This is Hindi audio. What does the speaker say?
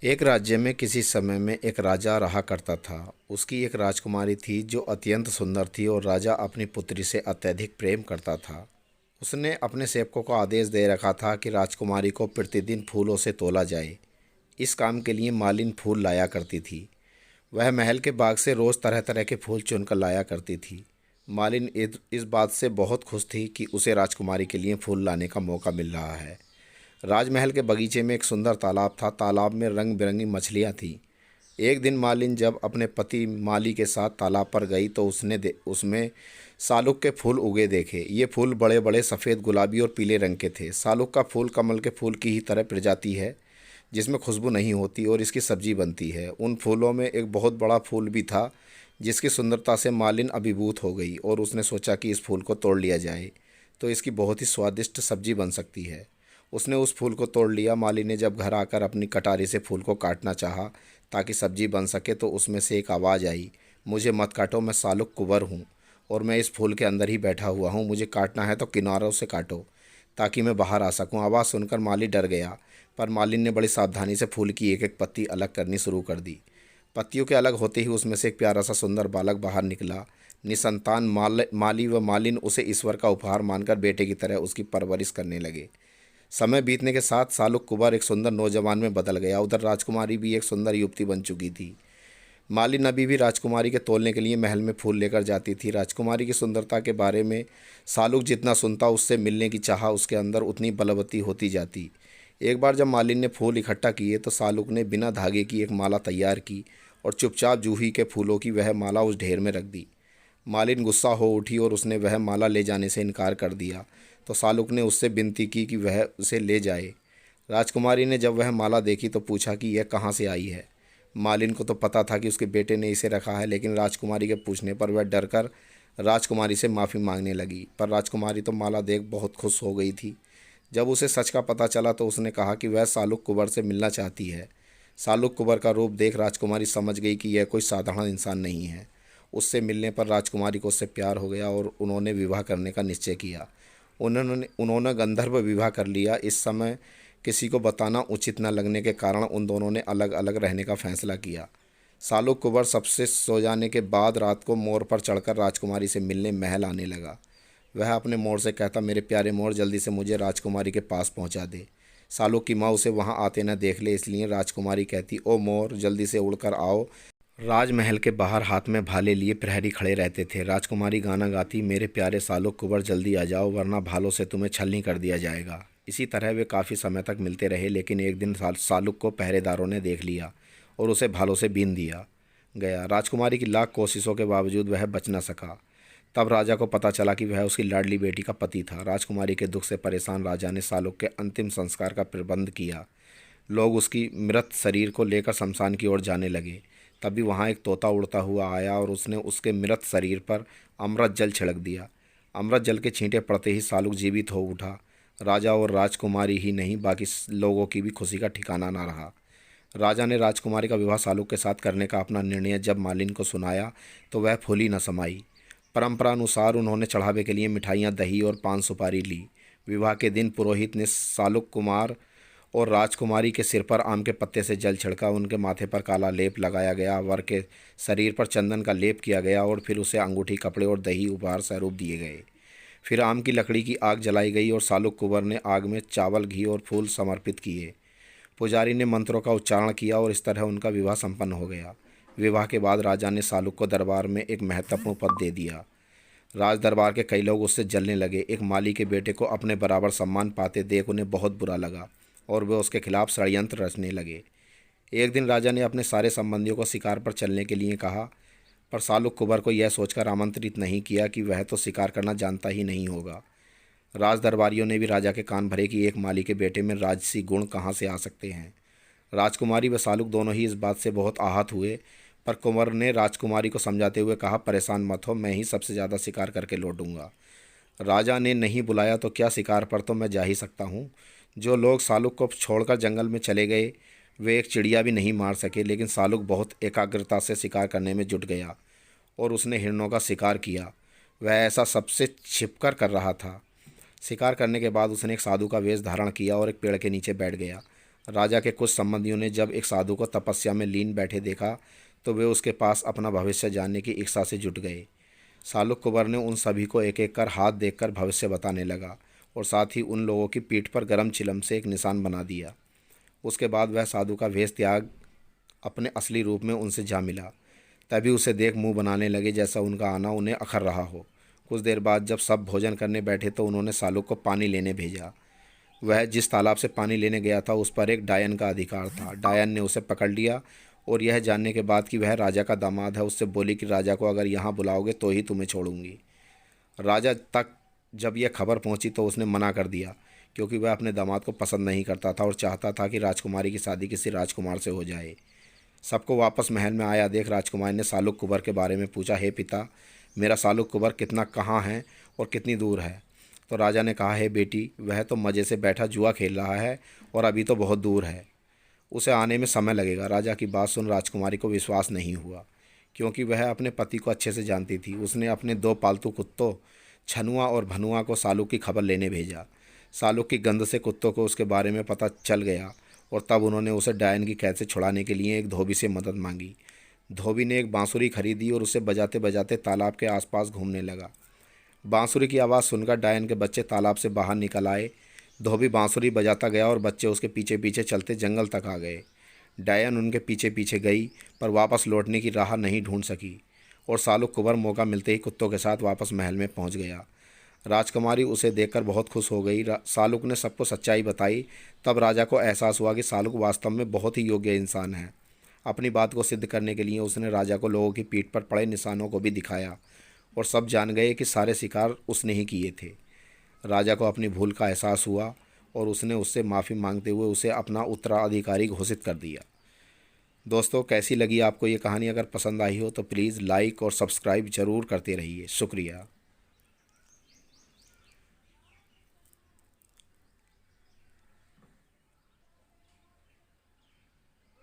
एक राज्य में किसी समय में एक राजा रहा करता था। उसकी एक राजकुमारी थी जो अत्यंत सुंदर थी और राजा अपनी पुत्री से अत्यधिक प्रेम करता था। उसने अपने सेवकों को आदेश दे रखा था कि राजकुमारी को प्रतिदिन फूलों से तोला जाए। इस काम के लिए मालिन फूल लाया करती थी। वह महल के बाग से रोज़ तरह तरह के फूल चुनकर लाया करती थी। मालिन इस बात से बहुत खुश थी कि उसे राजकुमारी के लिए फूल लाने का मौका मिल रहा है। राजमहल के बगीचे में एक सुंदर तालाब था। तालाब में रंग बिरंगी मछलियाँ थीं। एक दिन मालिन जब अपने पति माली के साथ तालाब पर गई तो उसमें सालुक के फूल उगे देखे। ये फूल बड़े बड़े सफ़ेद, गुलाबी और पीले रंग के थे। सालुक का फूल कमल के फूल की ही तरह प्रजाति है, जिसमें खुशबू नहीं होती और इसकी सब्जी बनती है। उन फूलों में एक बहुत बड़ा फूल भी था, जिसकी सुंदरता से मालिन अभिभूत हो गई और उसने सोचा कि इस फूल को तोड़ लिया जाए तो इसकी बहुत ही स्वादिष्ट सब्जी बन सकती है। उसने उस फूल को तोड़ लिया। माली ने जब घर आकर अपनी कटारी से फूल को काटना चाहा ताकि सब्जी बन सके तो उसमें से एक आवाज़ आई, मुझे मत काटो, मैं सालुक कुंवर हूँ और मैं इस फूल के अंदर ही बैठा हुआ हूँ। मुझे काटना है तो किनारों से काटो ताकि मैं बाहर आ सकूँ। आवाज़ सुनकर माली डर गया, पर मालिन ने बड़ी सावधानी से फूल की एक एक पत्ती अलग करनी शुरू कर दी। पत्तियों के अलग होते ही उसमें से एक प्यारा सा सुंदर बालक बाहर निकला। निसंतान माली व मालिन उसे ईश्वर का उपहार मानकर बेटे की तरह उसकी परवरिश करने लगे। समय बीतने के साथ सालुक कुंवर एक सुंदर नौजवान में बदल गया। उधर राजकुमारी भी एक सुंदर युवती बन चुकी थी। मालिन अभी भी राजकुमारी के तोलने के लिए महल में फूल लेकर जाती थी। राजकुमारी की सुंदरता के बारे में सालुक जितना सुनता, उससे मिलने की चाह उसके अंदर उतनी बलवती होती जाती। एक बार जब मालिन ने फूल इकट्ठा किए तो सालुक ने बिना धागे की एक माला तैयार की और चुपचाप जूही के फूलों की वह माला उस ढेर में रख दी। मालिन गुस्सा हो उठी और उसने वह माला ले जाने से इनकार कर दिया। तो सालुक ने उससे विनती की कि वह उसे ले जाए। राजकुमारी ने जब वह माला देखी तो पूछा कि यह कहाँ से आई है। मालिन को तो पता था कि उसके बेटे ने इसे रखा है, लेकिन राजकुमारी के पूछने पर वह डर कर राजकुमारी से माफ़ी मांगने लगी। पर राजकुमारी तो माला देख बहुत खुश हो गई थी। जब उसे सच का पता चला तो उसने कहा कि वह सालुक कुंवर से मिलना चाहती है। सालुक कुंवर का रूप देख राजकुमारी समझ गई कि यह कोई साधारण इंसान नहीं है। उससे मिलने पर राजकुमारी को उससे प्यार हो गया और उन्होंने विवाह करने का निश्चय किया। उन्होंने गंधर्व विवाह कर लिया। इस समय किसी को बताना उचित न लगने के कारण उन दोनों ने अलग अलग रहने का फैसला किया। सालुक कुंवर सबसे सो जाने के बाद रात को मोर पर चढ़कर राजकुमारी से मिलने महल आने लगा। वह अपने मोर से कहता, मेरे प्यारे मोर, जल्दी से मुझे राजकुमारी के पास पहुंचा दे। सालुक की माँ उसे वहां आते न देख ले, इसलिए राजकुमारी कहती, ओ मोर, जल्दी से उड़कर आओ। राजमहल के बाहर हाथ में भाले लिए प्रहरी खड़े रहते थे। राजकुमारी गाना गाती, मेरे प्यारे सालुक कुंवर, जल्दी आ जाओ वरना भालों से तुम्हें छलनी कर दिया जाएगा। इसी तरह वे काफ़ी समय तक मिलते रहे, लेकिन एक दिन सालुक को पहरेदारों ने देख लिया और उसे भालों से बीन दिया गया। राजकुमारी की लाख कोशिशों के बावजूद वह बच न सका। तब राजा को पता चला कि वह उसकी लाडली बेटी का पति था। राजकुमारी के दुख से परेशान राजा ने सालुक के अंतिम संस्कार का प्रबंध किया। लोग उसकी मृत शरीर को लेकर शमशान की ओर जाने लगे। तभी वहाँ एक तोता उड़ता हुआ आया और उसने उसके मृत शरीर पर अमृत जल छिड़क दिया। अमृत जल के छींटे पड़ते ही सालुक जीवित हो उठा। राजा और राजकुमारी ही नहीं, बाकी लोगों की भी खुशी का ठिकाना ना रहा। राजा ने राजकुमारी का विवाह सालुक के साथ करने का अपना निर्णय जब मालिन को सुनाया तो वह फूली न समाई। परंपरानुसार उन्होंने चढ़ावे के लिए मिठाइयाँ, दही और पान सुपारी ली। विवाह के दिन पुरोहित ने सालुक कुमार और राजकुमारी के सिर पर आम के पत्ते से जल छिड़का। उनके माथे पर काला लेप लगाया गया। वर के शरीर पर चंदन का लेप किया गया और फिर उसे अंगूठी, कपड़े और दही उपहार स्वरूप दिए गए। फिर आम की लकड़ी की आग जलाई गई और सालुक कुंवर ने आग में चावल, घी और फूल समर्पित किए। पुजारी ने मंत्रों का उच्चारण किया और इस तरह उनका विवाह संपन्न हो गया। विवाह के बाद राजा ने सालुक को दरबार में एक महत्वपूर्ण पद दे दिया। राज दरबार के कई लोग उससे जलने लगे। एक माली के बेटे को अपने बराबर सम्मान पाते देख उन्हें बहुत बुरा लगा और वे उसके खिलाफ षड्यंत्र रचने लगे। एक दिन राजा ने अपने सारे संबंधियों को शिकार पर चलने के लिए कहा, पर सालुक कुंवर को यह सोचकर आमंत्रित नहीं किया कि वह तो शिकार करना जानता ही नहीं होगा। राज दरबारियों ने भी राजा के कान भरे कि एक माली के बेटे में राजसी गुण कहाँ से आ सकते हैं। राजकुमारी व सालुक दोनों ही इस बात से बहुत आहत हुए, पर कुंवर ने राजकुमारी को समझाते हुए कहा, परेशान मत हो, मैं ही सबसे ज़्यादा शिकार करके लौटूंगा। राजा ने नहीं बुलाया तो क्या, शिकार पर तो मैं जा ही सकता हूँ। जो लोग सालुक को छोड़कर जंगल में चले गए वे एक चिड़िया भी नहीं मार सके, लेकिन सालुक बहुत एकाग्रता से शिकार करने में जुट गया और उसने हिरणों का शिकार किया। वह ऐसा सबसे छिपकर कर रहा था। शिकार करने के बाद उसने एक साधु का वेश धारण किया और एक पेड़ के नीचे बैठ गया। राजा के कुछ संबंधियों ने जब एक साधु को तपस्या में लीन बैठे देखा तो वे उसके पास अपना भविष्य जानने की इच्छा से जुट गए। सालुक कुंवर ने उन सभी को एक एक कर हाथ देखकर भविष्य बताने लगा और साथ ही उन लोगों की पीठ पर गर्म चिलम से एक निशान बना दिया। उसके बाद वह साधु का वेश त्याग अपने असली रूप में उनसे जा मिला। तभी उसे देख मुंह बनाने लगे जैसा उनका आना उन्हें अखर रहा हो। कुछ देर बाद जब सब भोजन करने बैठे तो उन्होंने सालुक को पानी लेने भेजा। वह जिस तालाब से पानी लेने गया था उस पर एक डायन का अधिकार था। डायन ने उसे पकड़ लिया और यह जानने के बाद कि वह राजा का दामाद है उससे बोली कि राजा को अगर यहाँ बुलाओगे तो ही तुम्हें छोड़ूंगी। राजा तक जब यह खबर पहुंची तो उसने मना कर दिया, क्योंकि वह अपने दामाद को पसंद नहीं करता था और चाहता था कि राजकुमारी की शादी किसी राजकुमार से हो जाए। सबको वापस महल में आया देख राजकुमारी ने सालुक कुंवर के बारे में पूछा, हे पिता, मेरा सालुक कुंवर कितना कहाँ है और कितनी दूर है? तो राजा ने कहा, हे बेटी, वह तो मज़े से बैठा जुआ खेल रहा है और अभी तो बहुत दूर है, उसे आने में समय लगेगा। राजा की बात सुन राजकुमारी को विश्वास नहीं हुआ, क्योंकि वह अपने पति को अच्छे से जानती थी। उसने अपने 2 पालतू कुत्तों छनुआ और भनुआ को सालुक की खबर लेने भेजा। सालुक की गंध से कुत्तों को उसके बारे में पता चल गया और तब उन्होंने उसे डायन की कैद से छुड़ाने के लिए एक धोबी से मदद मांगी। धोबी ने एक बांसुरी खरीदी और उसे बजाते बजाते तालाब के आसपास घूमने लगा। बांसुरी की आवाज़ सुनकर डायन के बच्चे तालाब से बाहर निकल आए। धोबी बांसुरी बजाता गया और बच्चे उसके पीछे पीछे चलते जंगल तक आ गए। डायन उनके पीछे पीछे गई पर वापस लौटने की राह नहीं ढूंढ सकी और सालुक कुंवर मौका मिलते ही कुत्तों के साथ वापस महल में पहुंच गया। राजकुमारी उसे देखकर बहुत खुश हो गई। सालुक ने सबको सच्चाई बताई। तब राजा को एहसास हुआ कि सालुक वास्तव में बहुत ही योग्य इंसान है। अपनी बात को सिद्ध करने के लिए उसने राजा को लोगों की पीठ पर पड़े निशानों को भी दिखाया और सब जान गए कि सारे शिकार उसने ही किए थे। राजा को अपनी भूल का एहसास हुआ और उसने उससे माफ़ी मांगते हुए उसे अपना उत्तराधिकारी घोषित कर दिया। दोस्तों, कैसी लगी आपको ये कहानी? अगर पसंद आई हो तो प्लीज़ लाइक और सब्सक्राइब ज़रूर करते रहिए। शुक्रिया।